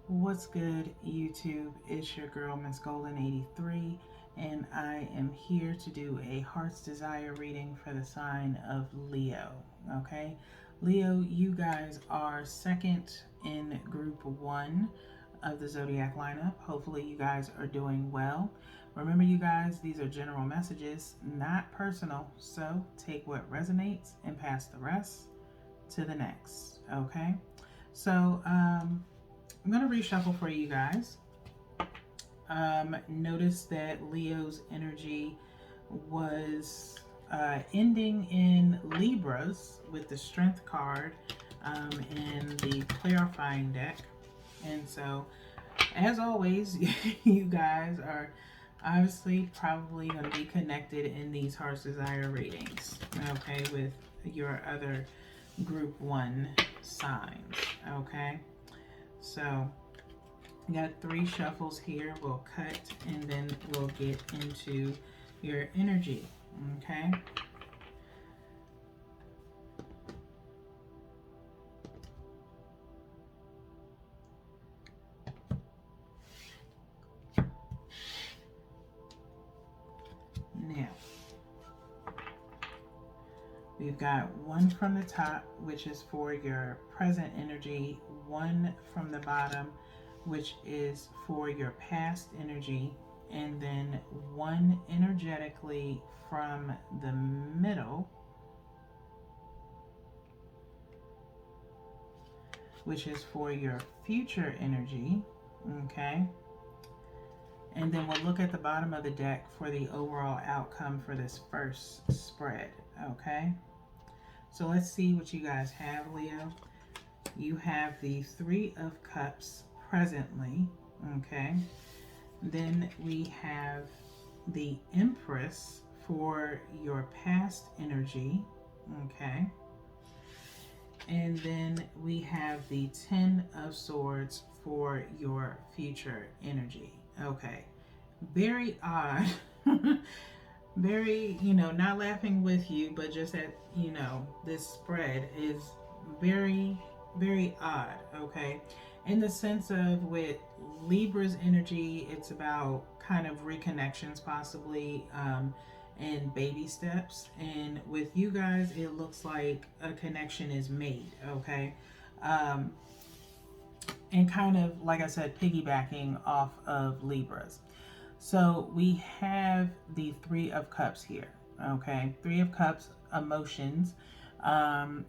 What's good, YouTube? It's your girl, Miss Golden 83, and I am here to do a Heart's Desire reading for the sign of Leo. Okay, Leo, you guys are second in group one of the zodiac lineup. Hopefully, you guys are doing well. Remember, you guys, these are general messages, not personal, so take what resonates and pass the rest to the next. Okay, so, I'm going to reshuffle for you guys. Notice that Leo's energy was ending in Libras with the Strength card in the clarifying deck. And so, as always, you guys are obviously probably going to be connected in these Heart's Desire readings, okay, with your other group one signs, okay? So, we got 3 shuffles here. We'll cut and then we'll get into your energy, okay? Now, we've got 1 from the top, which is for your present energy, 1 from the bottom, which is for your past energy, and then 1 energetically from the middle, which is for your future energy, okay? And then we'll look at the bottom of the deck for the overall outcome for this first spread, okay? So let's see what you guys have, Leo. You have the 3 of Cups presently, okay? Then we have the Empress for your past energy, okay? And then we have the 10 of Swords for your future energy, okay? Very odd. Very, not laughing with you, but just that, this spread is very, very odd, okay? In the sense of with Libra's energy, it's about kind of reconnections possibly, and baby steps. And with you guys, it looks like a connection is made, okay? And kind of, like I said, piggybacking off of Libra's. So we have the 3 of Cups here, okay? 3 of Cups, emotions,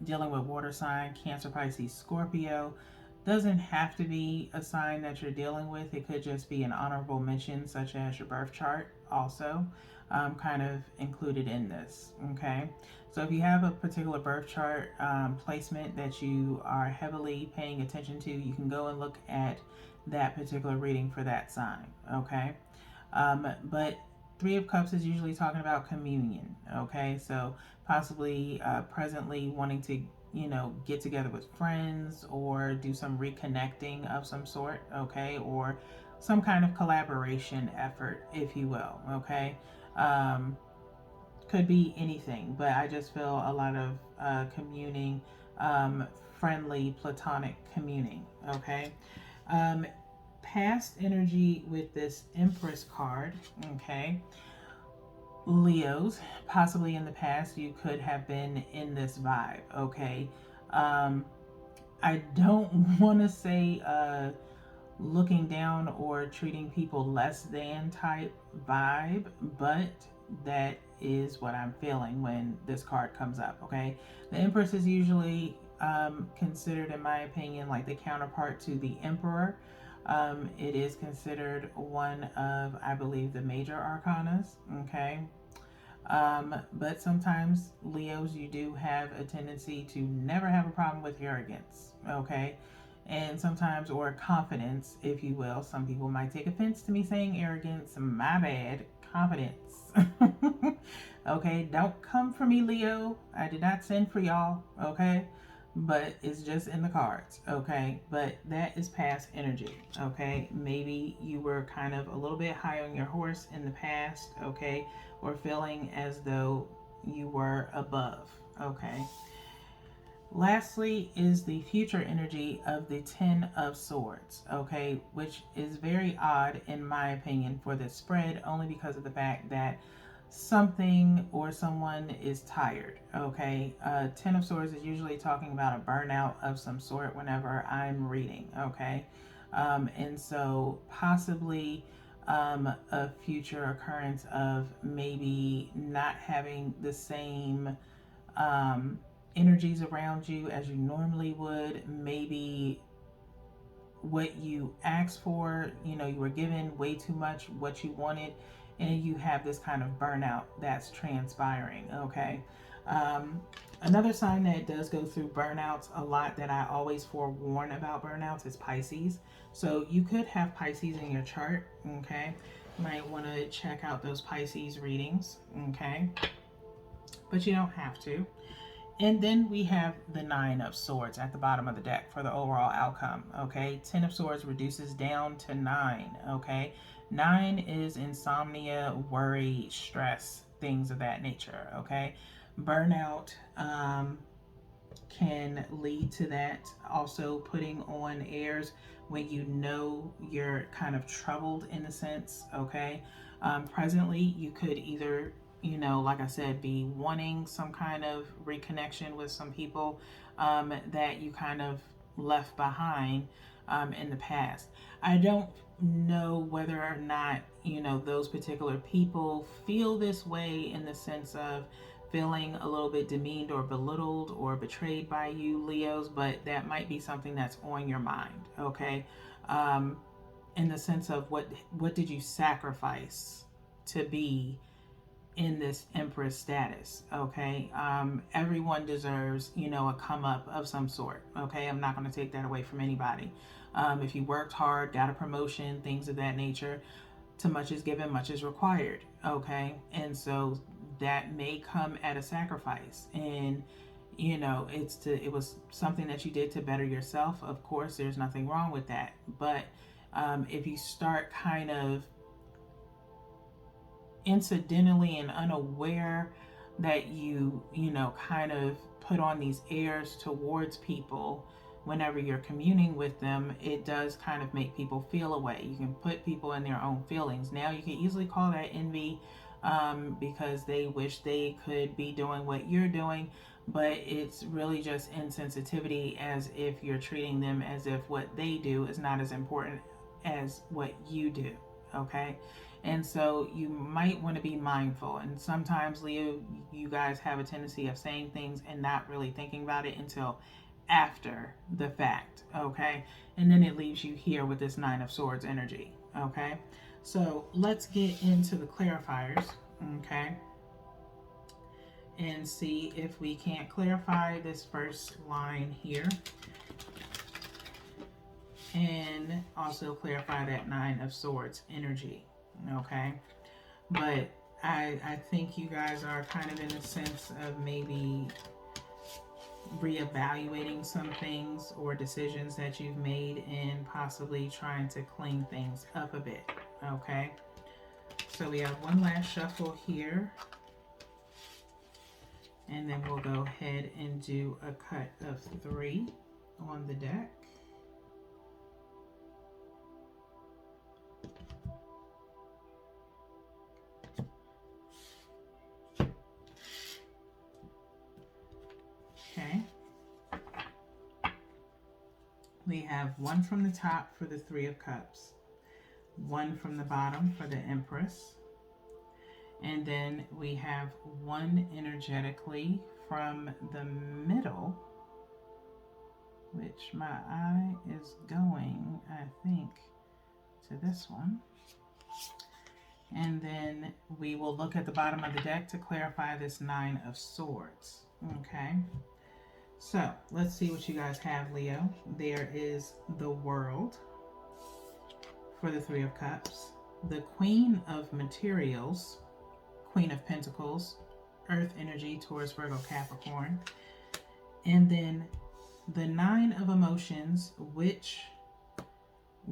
dealing with water sign, Cancer, Pisces, Scorpio. Doesn't have to be a sign that you're dealing with. It could just be an honorable mention, such as your birth chart also, kind of included in this, okay? So if you have a particular birth chart placement that you are heavily paying attention to, you can go and look at that particular reading for that sign, okay? But 3 of Cups is usually talking about communion, okay? So possibly presently wanting to, get together with friends or do some reconnecting of some sort, okay? Or some kind of collaboration effort, if you will, okay? Could be anything, but I just feel a lot of communing, friendly, platonic communing, okay? Past energy with this Empress card, okay? Leos, possibly in the past, you could have been in this vibe, okay? I don't want to say looking down or treating people less than type vibe, but that is what I'm feeling when this card comes up, okay? The Empress is usually considered, in my opinion, like the counterpart to the Emperor. It is considered one of, I believe, the major arcanas, okay? But sometimes, Leos, you do have a tendency to never have a problem with arrogance, okay? And sometimes, or confidence, if you will. Some people might take offense to me saying arrogance. My bad. Confidence. Okay? Don't come for me, Leo. I did not send for y'all, okay? But it's just in the cards, okay? But that is past energy, okay? Maybe you were kind of a little bit high on your horse in the past, okay? Or feeling as though you were above, okay? Lastly is the future energy of the Ten of Swords, okay, which is very odd in my opinion for this spread, only because of the fact that something or someone is tired, okay. Ten of Swords is usually talking about a burnout of some sort whenever I'm reading, okay. And so possibly a future occurrence of maybe not having the same um, energies around you as you normally would. Maybe what you asked for, you were given way too much what you wanted, and you have this kind of burnout that's transpiring, okay? Um, Another sign that does go through burnouts a lot, that I always forewarn about burnouts, is Pisces. So you could have Pisces in your chart, okay? You might want to check out those Pisces readings, okay? But you don't have to. And then we have the Nine of Swords at the bottom of the deck for the overall outcome, okay? Ten of Swords reduces down to 9, okay? 9 is insomnia, worry, stress, things of that nature, okay? Burnout can lead to that. Also, putting on airs when you know you're kind of troubled in a sense, okay? Presently, you could either, like I said, be wanting some kind of reconnection with some people that you kind of left behind in the past. I don't know whether or not, those particular people feel this way in the sense of feeling a little bit demeaned or belittled or betrayed by you, Leos, but that might be something that's on your mind, okay? Um, in the sense of what did you sacrifice to be in this Empress status, okay? Everyone deserves, a come up of some sort, okay? I'm not going to take that away from anybody. If you worked hard, got a promotion, things of that nature, too much is given, much is required, okay? And so that may come at a sacrifice, and it was something that you did to better yourself. Of course, there's nothing wrong with that, but if you start kind of incidentally and unaware that you kind of put on these airs towards people whenever you're communing with them, it does kind of make people feel a way. You can put people in their own feelings. Now you can easily call that envy, because they wish they could be doing what you're doing, but it's really just insensitivity, as if you're treating them as if what they do is not as important as what you do, okay? And so you might want to be mindful. And sometimes, Leo, you guys have a tendency of saying things and not really thinking about it until after the fact, okay? And then it leaves you here with this Nine of Swords energy, okay? So let's get into the clarifiers, okay? And see if we can't clarify this first line here. And also clarify that Nine of Swords energy, okay? But I think you guys are kind of in a sense of maybe reevaluating some things or decisions that you've made, and possibly trying to clean things up a bit, okay? So we have one last shuffle here, and then we'll go ahead and do a cut of 3 on the deck. Okay. We have one from the top for the Three of Cups, one from the bottom for the Empress, and then we have one energetically from the middle, which my eye is going, I think, to this one. And then we will look at the bottom of the deck to clarify this Nine of Swords, okay? So let's see what you guys have, Leo. There is the World for the Three of Cups, the Queen of Materials, Queen of Pentacles, Earth energy, Taurus, Virgo, Capricorn, and then the Nine of Emotions, which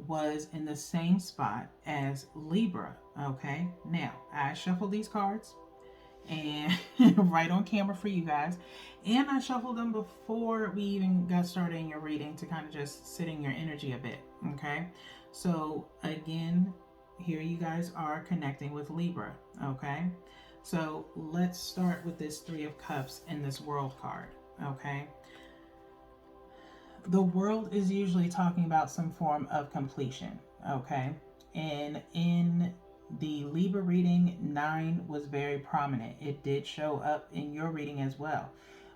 was in the same spot as Libra, okay? Now, I shuffled these cards, and right on camera for you guys. And I shuffled them before we even got started in your reading to kind of just sit in your energy a bit. Okay. So again, here you guys are connecting with Libra. Okay. So let's start with this Three of Cups and this World card. Okay. The World is usually talking about some form of completion. Okay. And in the Libra reading, 9 was very prominent. It did show up in your reading as well,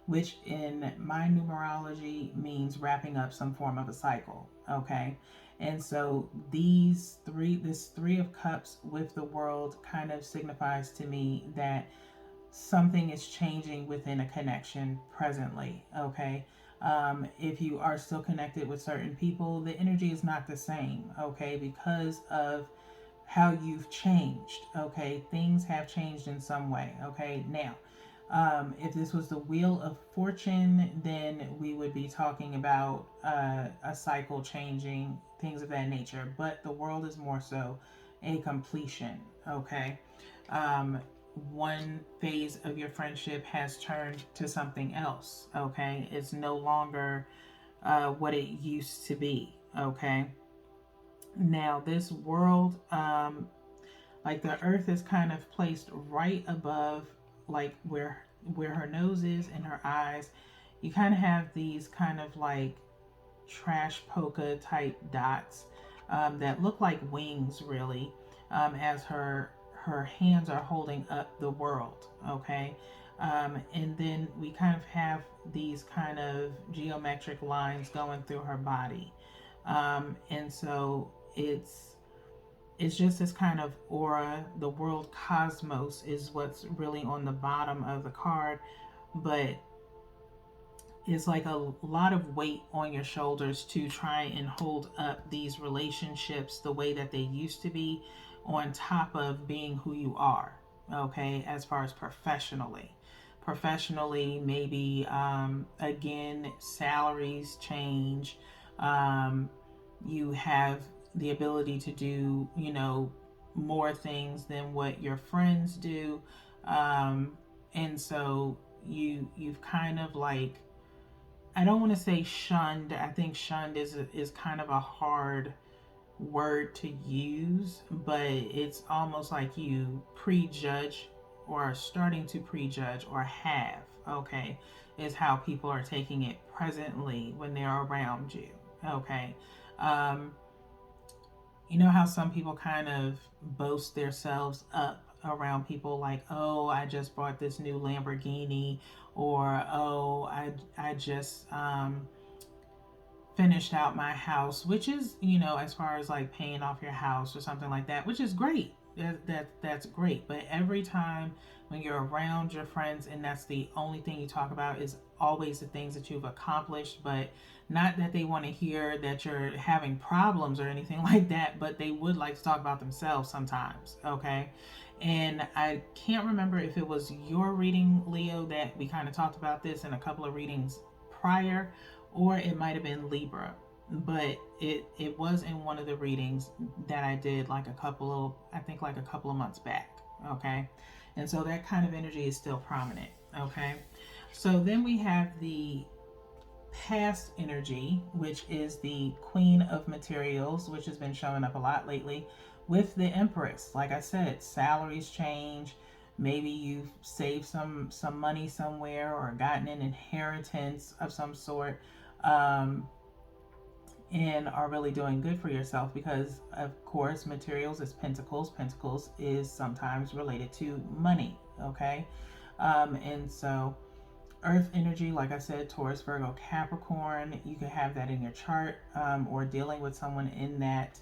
which in my numerology means wrapping up some form of a cycle. Okay. And so this Three of Cups with the World kind of signifies to me that something is changing within a connection presently. Okay. If you are still connected with certain people, the energy is not the same. Okay. Because of how you've changed. Okay. Things have changed in some way. Okay. Now, if this was the Wheel of Fortune, then we would be talking about a cycle changing, things of that nature. But the World is more so a completion. Okay. Um, one phase of your friendship has turned to something else. Okay. It's no longer what it used to be. Okay. Now, this World, like the earth is kind of placed right above, like where her nose is and her eyes. You kind of have these kind of like trash polka type dots that look like wings, really, as her hands are holding up the world. Okay. And then we kind of have these kind of geometric lines going through her body. And so it's just this kind of aura. The world cosmos is what's really on the bottom of the card, but it's like a lot of weight on your shoulders to try and hold up these relationships the way that they used to be, on top of being who you are. Okay, as far as professionally, maybe again, salaries change. You have the ability to do, more things than what your friends do. And so you've kind of like, I don't want to say shunned. I think shunned is kind of a hard word to use, but it's almost like you prejudge, or are starting to prejudge, or have, okay, is how people are taking it presently when they're around you. Okay. um you know how some people kind of boast themselves up around people, like, oh, I just bought this new Lamborghini, or oh, I just finished out my house, which is, as far as like paying off your house or something like that, which is great. That's great. But every time when you're around your friends and that's the only thing you talk about, is always the things that you've accomplished. But not that they want to hear that you're having problems or anything like that, but they would like to talk about themselves sometimes. Okay. And I can't remember if it was your reading, Leo, that we kind of talked about this in a couple of readings prior, or it might have been Libra, but it was in one of the readings that I did, like a couple of months back. Okay. And so that kind of energy is still prominent. Okay. So then we have the past energy, which is the Queen of Materials, which has been showing up a lot lately with the Empress. Like I said, salaries change. Maybe you've saved some money somewhere, or gotten an inheritance of some sort, and are really doing good for yourself, because of course materials is pentacles is sometimes related to money. Okay. And so earth energy, like I said, Taurus, Virgo, Capricorn, you can have that in your chart, or dealing with someone in that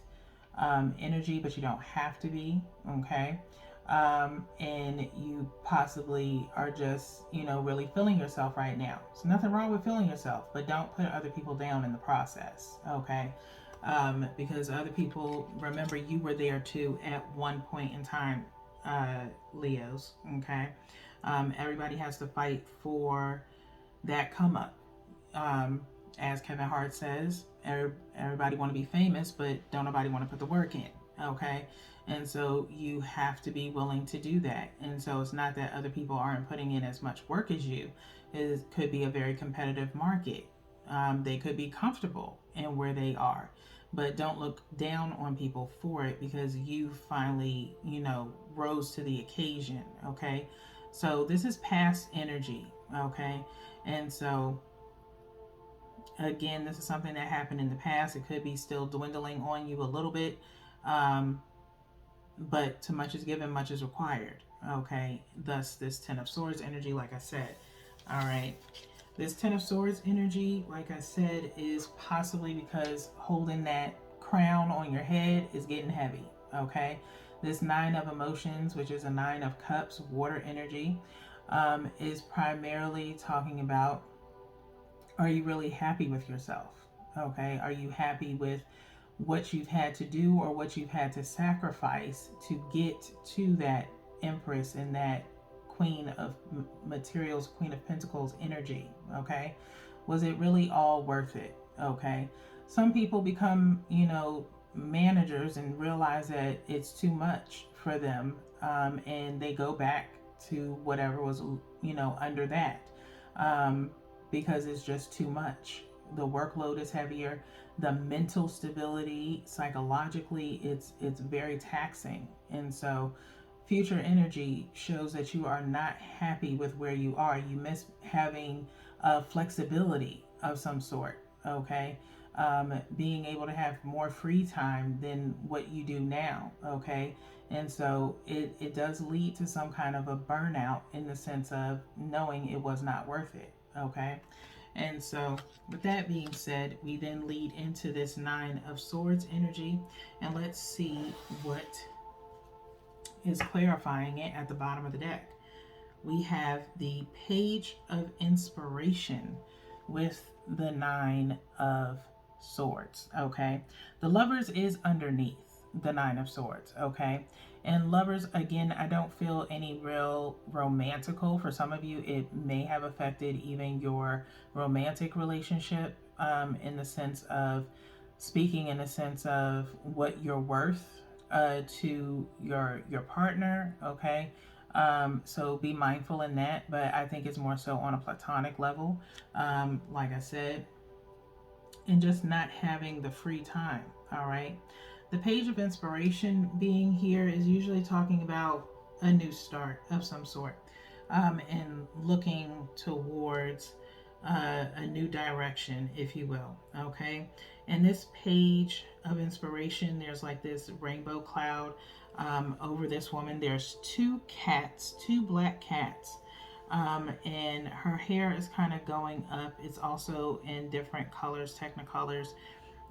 energy, but you don't have to be. Okay. And you possibly are just, really feeling yourself right now. There's nothing wrong with feeling yourself, but don't put other people down in the process. Okay. Because other people, remember, you were there too at one point in time, Leos. Okay. Everybody has to fight for that come up. As Kevin Hart says, everybody want to be famous, but don't nobody want to put the work in. Okay. And so you have to be willing to do that. And so it's not that other people aren't putting in as much work as you. It could be a very competitive market. They could be comfortable in where they are, but don't look down on people for it because you finally, rose to the occasion. Okay. So this is past energy. Okay. And so again, this is something that happened in the past. It could be still dwindling on you a little bit. Um, but too much is given, much is required. Okay, thus this Ten of Swords energy, like I said. All right, this Ten of Swords energy, like I said, is possibly because holding that crown on your head is getting heavy. Okay, this Nine of Emotions, which is a Nine of Cups, water energy, is primarily talking about, are you really happy with yourself? Okay, are you happy with what you've had to do or what you've had to sacrifice to get to that Empress and that Queen of Materials, Queen of Pentacles energy? Okay, was it really all worth it? Okay, some people become, managers and realize that it's too much for them, and they go back to whatever was, under that, um, because it's just too much. The workload is heavier. The mental stability, psychologically, it's very taxing. And so future energy shows that you are not happy with where you are. You miss having flexibility of some sort. Okay, being able to have more free time than what you do now. Okay, and so it does lead to some kind of a burnout in the sense of knowing it was not worth it. Okay, and so with that being said, we then lead into this Nine of Swords energy, and let's see what is clarifying it at the bottom of the deck. We have the Page of Inspiration with the Nine of Swords. Okay, the Lovers is underneath the Nine of Swords. Okay, and Lovers, again, I don't feel any real romantical. For some of you, it may have affected even your romantic relationship, in the sense of speaking in the sense of what you're worth to your partner. Okay, so be mindful in that, but I think it's more so on a platonic level, like I said, and just not having the free time. All right, the Page of Inspiration being here is usually talking about a new start of some sort, and looking towards a new direction, if you will. Okay, and this Page of Inspiration, there's like this rainbow cloud over this woman. There's two cats, two black cats, and her hair is kind of going up. It's also in different colors, technicolors,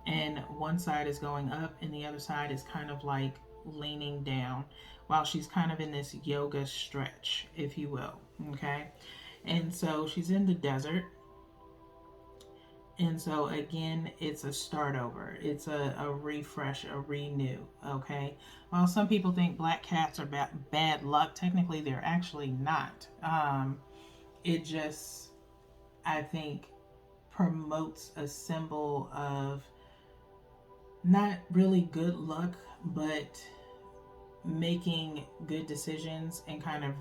and one side is going up and the other side is kind of like leaning down while she's kind of in this yoga stretch, if you will. Okay, and so she's in the desert. And so again, it's a start over. It's a refresh, a renew. Okay. While some people think black cats are bad luck, technically they're actually not. It just, I think, promotes a symbol of not really good luck, but making good decisions and kind of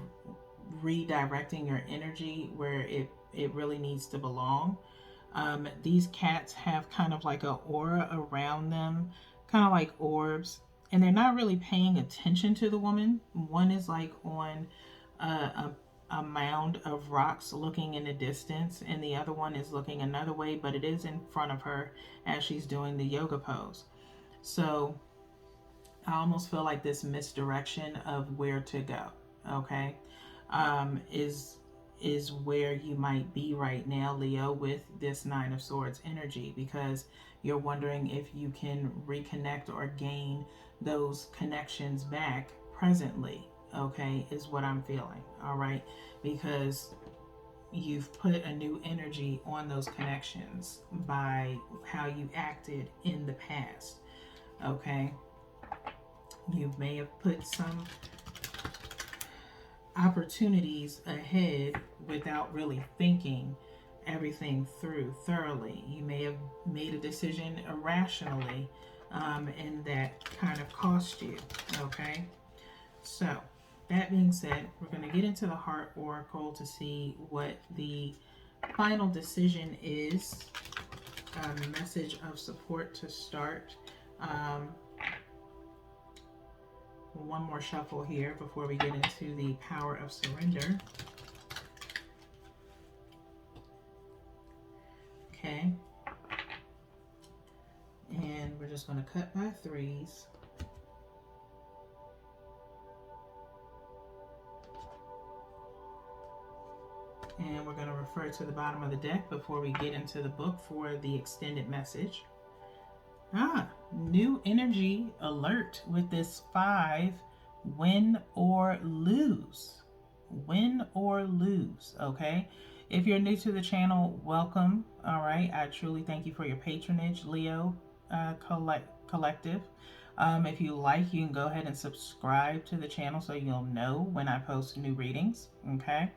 redirecting your energy where it really needs to belong. These cats have kind of like an aura around them, kind of like orbs, and they're not really paying attention to the woman. One is like on a mound of rocks looking in the distance, and the other one is looking another way, but it is in front of her as she's doing the yoga pose. So I almost feel like this misdirection of where to go, okay, is where you might be right now, Leo, with this Nine of Swords energy, because you're wondering if you can reconnect or gain those connections back presently, okay, is what I'm feeling. All right, because you've put a new energy on those connections by how you acted in the past. Okay, you may have put some opportunities ahead without really thinking everything through thoroughly. You may have made a decision irrationally and that kind of cost you. Okay, so that being said, we're going to get into the Heart Oracle to see what the final decision is. Message of support to start. One more shuffle here before we get into the power of surrender. Okay. And we're just going to cut by threes. And we're going to refer to the bottom of the deck before we get into the book for the extended message. New energy alert with this 5, win or lose. Win or lose, okay? If you're new to the channel, welcome, all right? I truly thank you for your patronage, Leo Collective. If you like, you can go ahead and subscribe to the channel so you'll know when I post new readings, okay?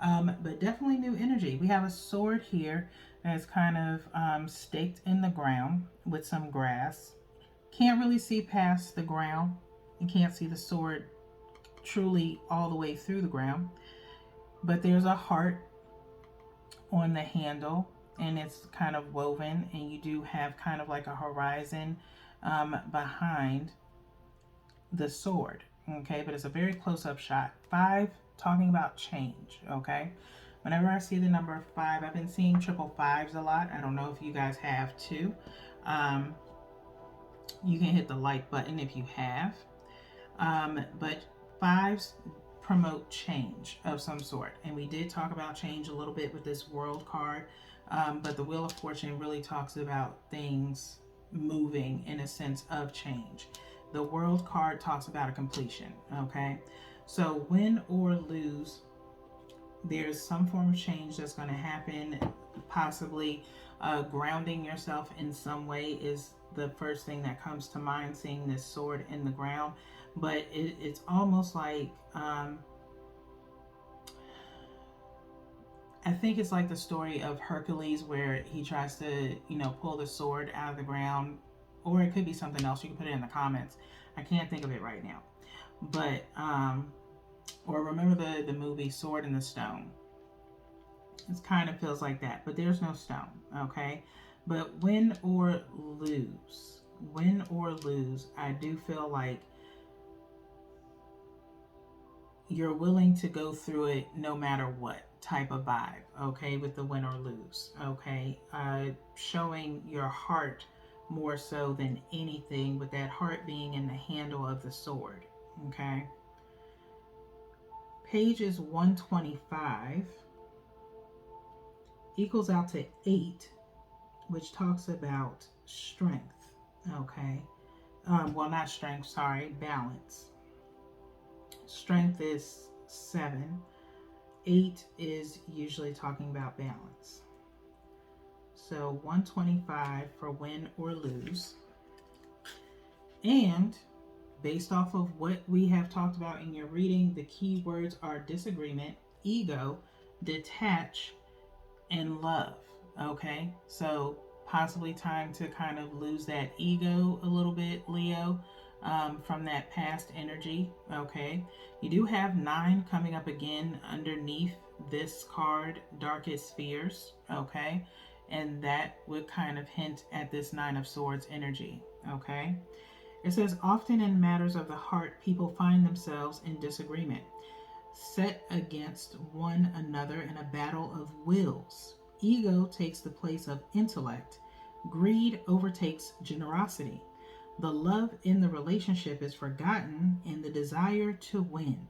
But definitely new energy. We have a sword here that's kind of staked in the ground with some grass. Can't really see past the ground. You can't see the sword truly all the way through the ground. But there's a heart on the handle, and it's kind of woven, and you do have kind of like a horizon behind the sword. Okay, but it's a very close-up shot. 5, talking about change. Okay, whenever I see the number 5, I've been seeing 555s a lot. I don't know if you guys have too. You can hit the like button if you have. But 5s promote change of some sort, and we did talk about change a little bit with this World card. But the Wheel of Fortune really talks about things moving in a sense of change. The World card talks about a completion. Okay, so win or lose, there's some form of change that's going to happen. Possibly grounding yourself in some way is the first thing that comes to mind, seeing this sword in the ground. But it's almost like I think it's like the story of Hercules, where he tries to, pull the sword out of the ground, or it could be something else. You can put it in the comments. I can't think of it right now. But or remember the movie Sword in the Stone. It kind of feels like that, but there's no stone. Okay, but win or lose, I do feel like you're willing to go through it no matter what type of vibe, okay, with the win or lose, okay? Showing your heart more so than anything, with that heart being in the handle of the sword, okay? Pages 125 equals out to 8, which talks about strength, okay? Well, not strength, sorry, balance. Strength is 7. 8 is usually talking about balance. So 125 for win or lose. And based off of what we have talked about in your reading, the key words are disagreement, ego, detach, and love. Okay, so possibly time to kind of lose that ego a little bit, Leo, from that past energy. Okay, you do have 9 coming up again underneath this card, Darkest Fears. Okay, and that would kind of hint at this 9 of Swords energy. Okay, it says often in matters of the heart, people find themselves in disagreement, set against one another in a battle of wills. Ego takes the place of intellect. Greed overtakes generosity. The love in the relationship is forgotten in the desire to win.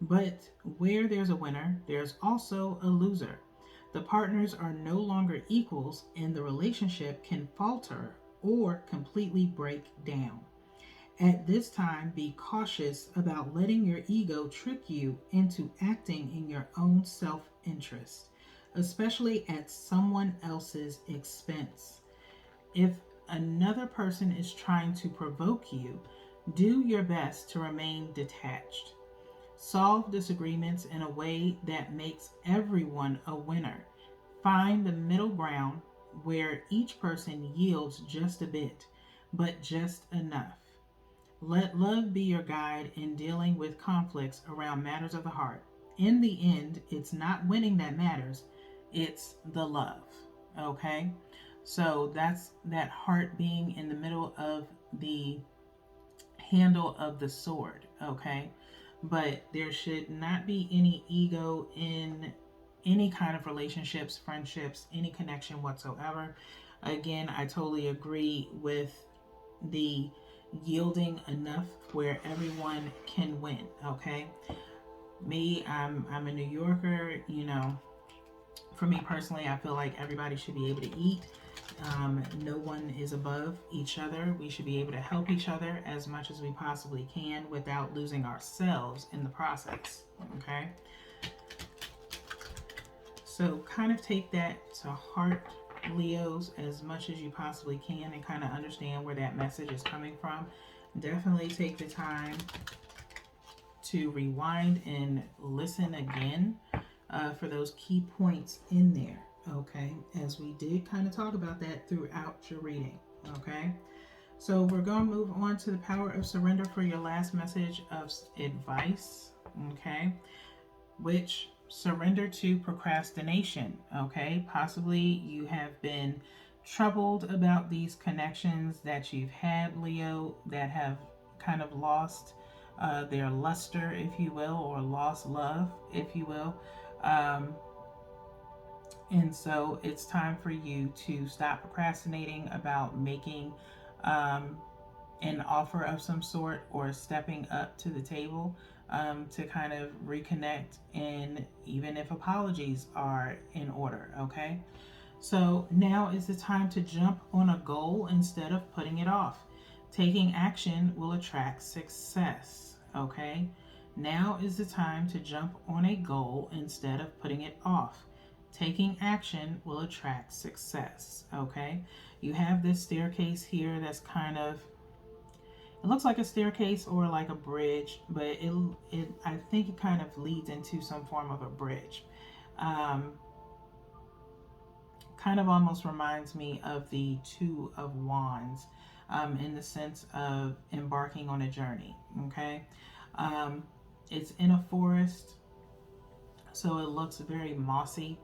But where there's a winner, there's also a loser. The partners are no longer equals, and the relationship can falter or completely break down. At this time, be cautious about letting your ego trick you into acting in your own self-interest, especially at someone else's expense. If another person is trying to provoke you, do your best to remain detached. Solve disagreements in a way that makes everyone a winner. Find the middle ground where each person yields just a bit. but just enough. Let love be your guide in dealing with conflicts around matters of the heart. In the end, it's not winning that matters, it's the love. Okay? So that's that heart being in the middle of the handle of the sword. Okay? But there should not be any ego in any kind of relationships, friendships, any connection whatsoever. Again, I totally agree with the yielding enough where everyone can win. Okay, me, I'm a New Yorker. You know, for me personally, I feel like everybody should be able to eat. No one is above each other. We should be able to help each other as much as we possibly can without losing ourselves in the process. Okay, so kind of take that to heart, Leos, as much as you possibly can, and kind of understand where that message is coming from. Definitely take the time to rewind and listen again for those key points in there, okay? As we did kind of talk about that throughout your reading, okay? So we're going to move on to the power of surrender for your last message of advice, okay? Which surrender to procrastination, okay? Possibly you have been troubled about these connections that you've had, Leo, that have kind of lost their luster, if you will, or lost love, if you will. Um, and so it's time for you to stop procrastinating about making um, an offer of some sort or stepping up to the table to kind of reconnect, and even if apologies are in order, okay? So now is the time to jump on a goal instead of putting it off. Taking action will attract success, okay? Now is the time to jump on a goal instead of putting it off. Taking action will attract success, okay? You have this staircase here that's kind of, it looks like a staircase or like a bridge, but it I think it kind of leads into some form of a bridge. Um, Kind of almost reminds me of the Two of Wands in the sense of embarking on a journey. Okay, um, it's in a forest, so it looks very mossy.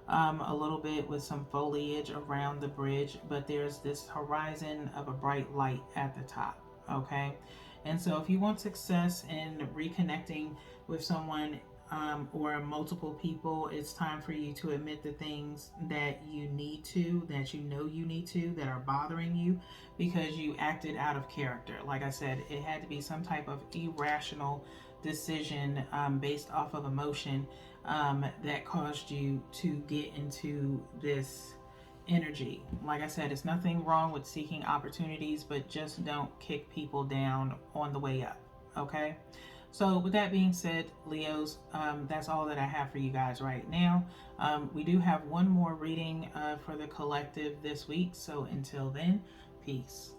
A little bit with some foliage around the bridge, but there's this horizon of a bright light at the top. Okay, and so if you want success in reconnecting with someone or multiple people, it's time for you to admit the things that you need to, that you know you need to, that are bothering you because you acted out of character. Like I said, it had to be some type of irrational decision based off of emotion that caused you to get into this energy. Like I said, it's nothing wrong with seeking opportunities, but just don't kick people down on the way up. Okay? So, with that being said, Leos, that's all that I have for you guys right now. We do have one more reading for the collective this week. So, until then, peace.